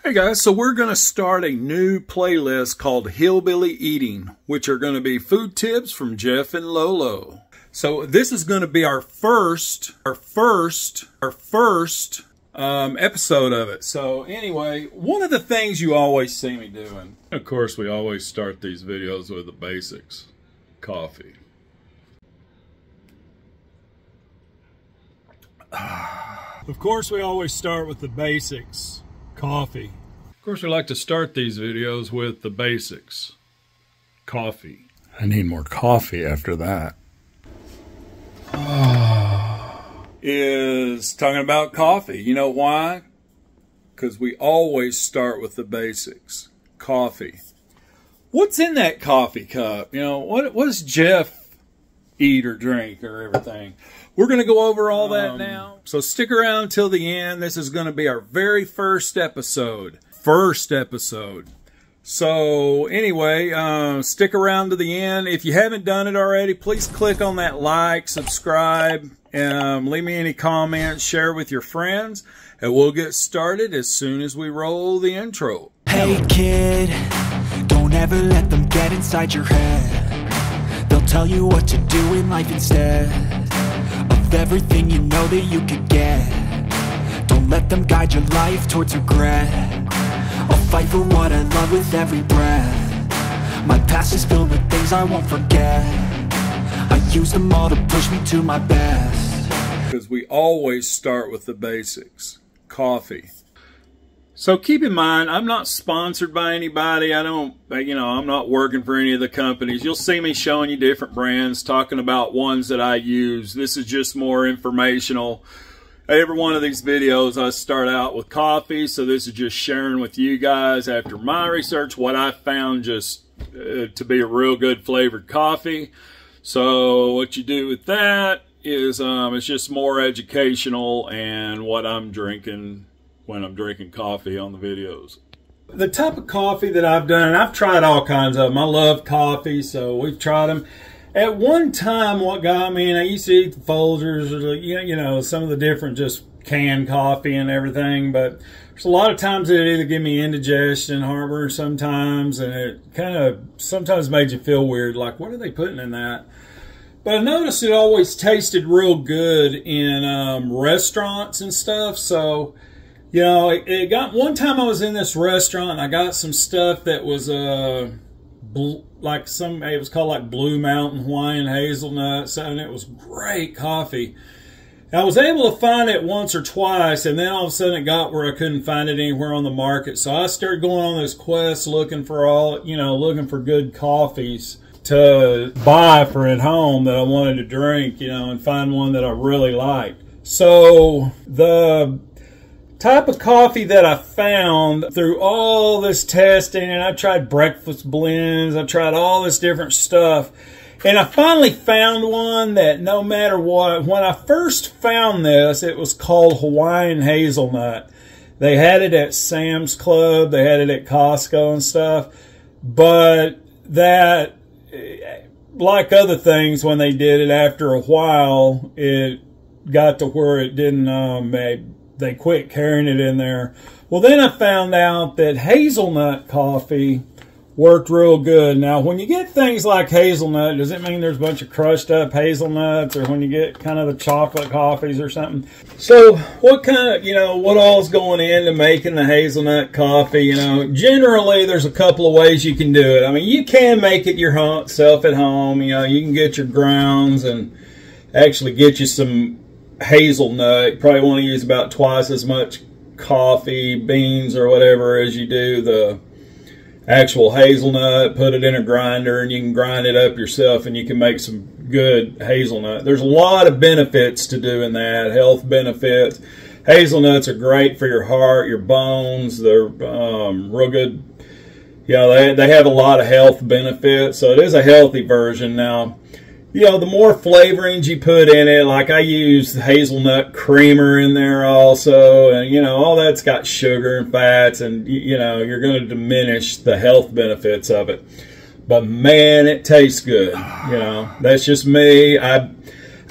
Hey guys, so we're going to start a new playlist called Hillbilly Eating, which are going to be food tips from Jeff and Lolo. So this is going to be our first episode of it. So anyway, one of the things you always see me doing. Of course, we always start these videos with the basics. Coffee. Of course, we always start with the basics. Coffee. Of course, we like to start these videos with the basics. Coffee. I need more coffee after that. Is talking about coffee. You know why? Because we always start with the basics. Coffee. What's in that coffee cup? You know, what does Jeff eat or drink or everything? We're going to go over all that now. So stick around till the end. This is going to be our very first episode. So anyway, stick around to the end. If you haven't done it already, please click on that like, subscribe, leave me any comments, share with your friends, and we'll get started as soon as we roll the intro. Hey kid, don't ever let them get inside your head. They'll tell you what to do in life instead of everything you know that you could get. Don't let them guide your life towards regret. I'll fight for what I love with every breath. My past is filled with things I won't forget. I use them all to push me to my best. Because we always start with the basics. Coffee. So keep in mind, I'm not sponsored by anybody. I'm not working for any of the companies. You'll see me showing you different brands, talking about ones that I use. This is just more informational. Every one of these videos, I start out with coffee. So this is just sharing with you guys after my research what I found just to be a real good flavored coffee. So what you do with that is it's just more educational and what I'm drinking when I'm drinking coffee on the videos. The type of coffee that I've done, and I've tried all kinds of them. I love coffee, so we've tried them. At one time, what got me, and I used to eat the Folgers, or you know, some of the different just canned coffee and everything, but there's a lot of times it either give me indigestion, heartburn sometimes, and it kind of sometimes made you feel weird, like what are they putting in that? But I noticed it always tasted real good in restaurants and stuff, so you know, it got one time I was in this restaurant and I got some stuff that was it was called like Blue Mountain Hawaiian Hazelnut, and it was great coffee. And I was able to find it once or twice, and then all of a sudden it got where I couldn't find it anywhere on the market. So I started going on this quest looking for good coffees to buy for at home that I wanted to drink, and find one that I really liked. So the type of coffee that I found through all this testing, and I tried breakfast blends, I tried all this different stuff, and I finally found one that no matter what, when I first found this, it was called Hawaiian Hazelnut. They had it at Sam's Club, they had it at Costco and stuff, but that, like other things, when they did it, after a while, it got to where it didn't, they quit carrying it in there. Well, then I found out that hazelnut coffee worked real good. Now, when you get things like hazelnut, does it mean there's a bunch of crushed up hazelnuts, or when you get kind of the chocolate coffees or something? So what kind of, what all's going into making the hazelnut coffee? Generally there's a couple of ways you can do it. I mean, you can make it yourself at home. You can get your grounds and actually get you some hazelnut. You probably want to use about twice as much coffee beans or whatever as you do the actual hazelnut. Put it in a grinder and you can grind it up yourself and you can make some good hazelnut. There's a lot of benefits to doing that, health benefits. Hazelnuts are great for your heart, your bones. They're real good. They have a lot of health benefits, so it is a healthy version. Now, the more flavorings you put in it, like I use hazelnut creamer in there also, and all that's got sugar and fats, and you're going to diminish the health benefits of it. But man, it tastes good. That's just me. I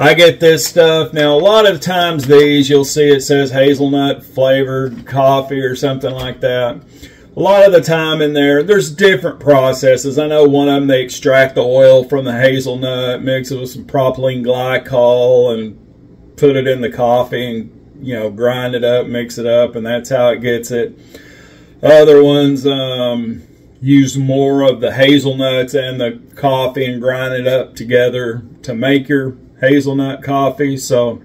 I get this stuff. Now, a lot of times these, you'll see it says hazelnut flavored coffee or something like that. A lot of the time in there, there's different processes. I know one of them, they extract the oil from the hazelnut, mix it with some propylene glycol, and put it in the coffee and, you know, grind it up, mix it up, and that's how it gets it. Other ones use more of the hazelnuts and the coffee and grind it up together to make your hazelnut coffee. So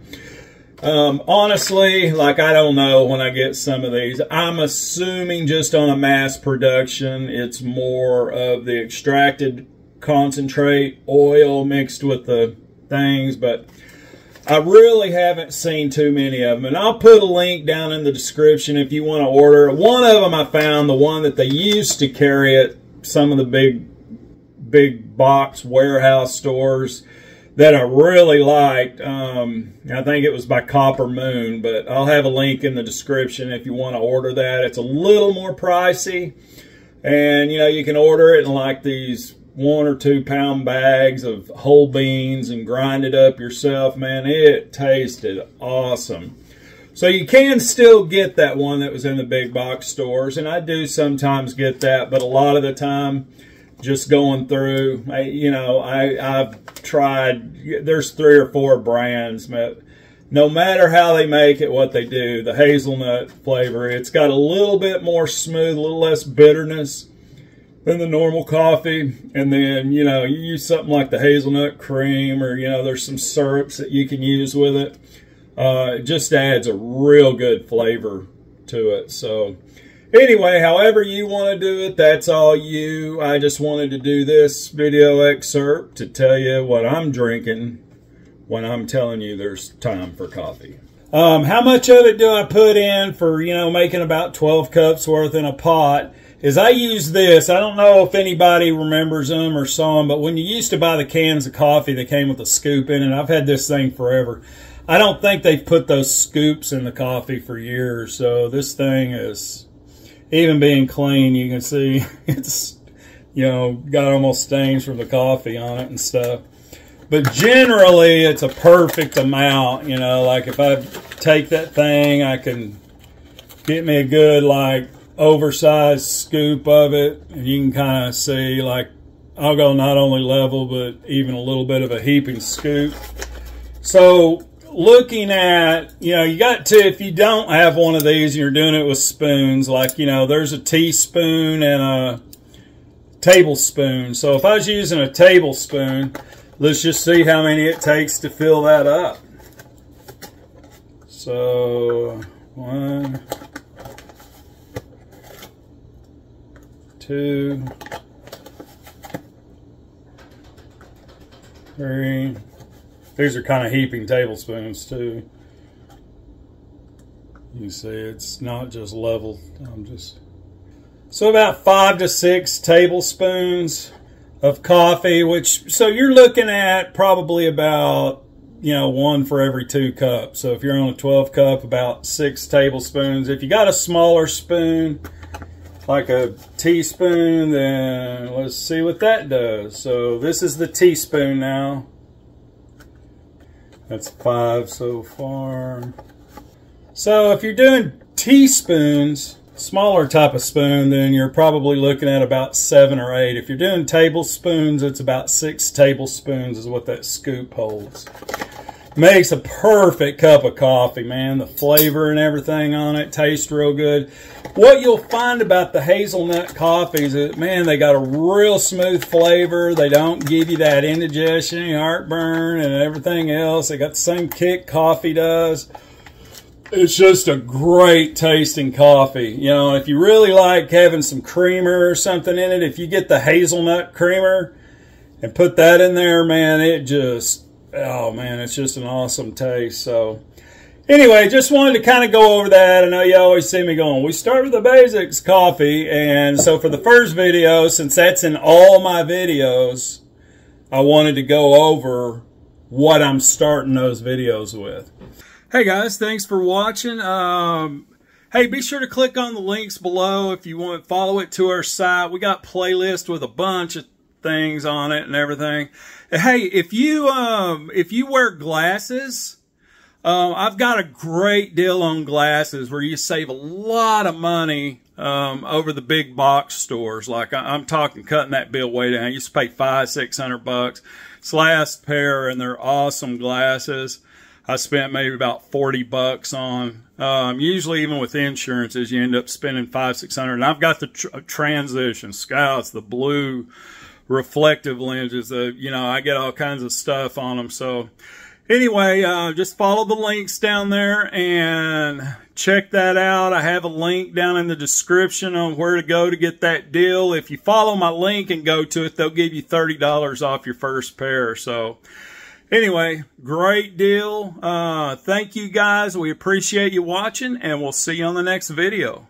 honestly, like, I don't know when I get some of these. I'm assuming just on a mass production, it's more of the extracted concentrate oil mixed with the things, but I really haven't seen too many of them. And I'll put a link down in the description if you want to order. One of them I found, the one that they used to carry at some of the big box warehouse stores, that I really liked. I think it was by Copper Moon, but I'll have a link in the description if you want to order that. It's a little more pricey, and you know, you can order it in like these 1 or 2 pound bags of whole beans and grind it up yourself. Man, it tasted awesome. So you can still get that one that was in the big box stores, and I do sometimes get that, but a lot of the time, just going through, I've tried, there's 3 or 4 brands, but no matter how they make it, what they do, the hazelnut flavor, it's got a little bit more smooth, a little less bitterness than the normal coffee. And then, you know, you use something like the hazelnut cream, or, you know, there's some syrups that you can use with it. It just adds a real good flavor to it. So anyway, however you want to do it, that's all you. I just wanted to do this video excerpt to tell you what I'm drinking when I'm telling you there's time for coffee. How much of it do I put in for, you know, making about 12 cups worth in a pot? Is I use this. I don't know if anybody remembers them or saw them, but when you used to buy the cans of coffee, they came with a scoop in it. I've had this thing forever. I don't think they've put those scoops in the coffee for years, so this thing is, even being clean, you can see it's, you know, got almost stains from the coffee on it and stuff. But generally, it's a perfect amount, you know, like if I take that thing, I can get me a good, like, oversized scoop of it, and you can kind of see, like, I'll go not only level, but even a little bit of a heaping scoop. So looking at, you know, you got to, if you don't have one of these and you're doing it with spoons, like, you know, there's a teaspoon and a tablespoon. So if I was using a tablespoon, let's just see how many it takes to fill that up. So 1, 2, 3. These are kind of heaping tablespoons too. You see, it's not just level. So about 5 to 6 tablespoons of coffee, which, so you're looking at probably about, you know, 1 for every 2 cups. So if you're on a 12 cup, about 6 tablespoons. If you got a smaller spoon, like a teaspoon, then let's see what that does. So this is the teaspoon now. That's 5 so far. So if you're doing teaspoons, smaller type of spoon, then you're probably looking at about 7 or 8. If you're doing tablespoons, it's about 6 tablespoons is what that scoop holds. Makes a perfect cup of coffee, man. The flavor and everything on it tastes real good. What you'll find about the hazelnut coffees is, man, they got a real smooth flavor. They don't give you that indigestion, heartburn, and everything else. They got the same kick coffee does. It's just a great tasting coffee. You know, if you really like having some creamer or something in it, if you get the hazelnut creamer and put that in there, man, it just, oh man, it's just an awesome taste. So anyway, just wanted to kind of go over that. I know you always see me going, we start with the basics, coffee. And so for the first video, since that's in all my videos, I wanted to go over what I'm starting those videos with. Hey guys, thanks for watching. Hey, be sure to click on the links below if you want to follow it to our site. We got playlists with a bunch of things on it and everything. Hey, if you wear glasses, I've got a great deal on glasses where you save a lot of money over the big box stores. Like I'm talking cutting that bill way down. I used to pay $500-600. This last pair, and they're awesome glasses, I spent maybe about $40 on. Usually even with insurances, you end up spending $500-600. And I've got the Transition Scouts, the blue reflective lenses. You know, I get all kinds of stuff on them. So anyway, just follow the links down there and check that out. I have a link down in the description on where to go to get that deal. If you follow my link and go to it, they'll give you $30 off your first pair. So anyway, great deal. Thank you guys. We appreciate you watching, and we'll see you on the next video.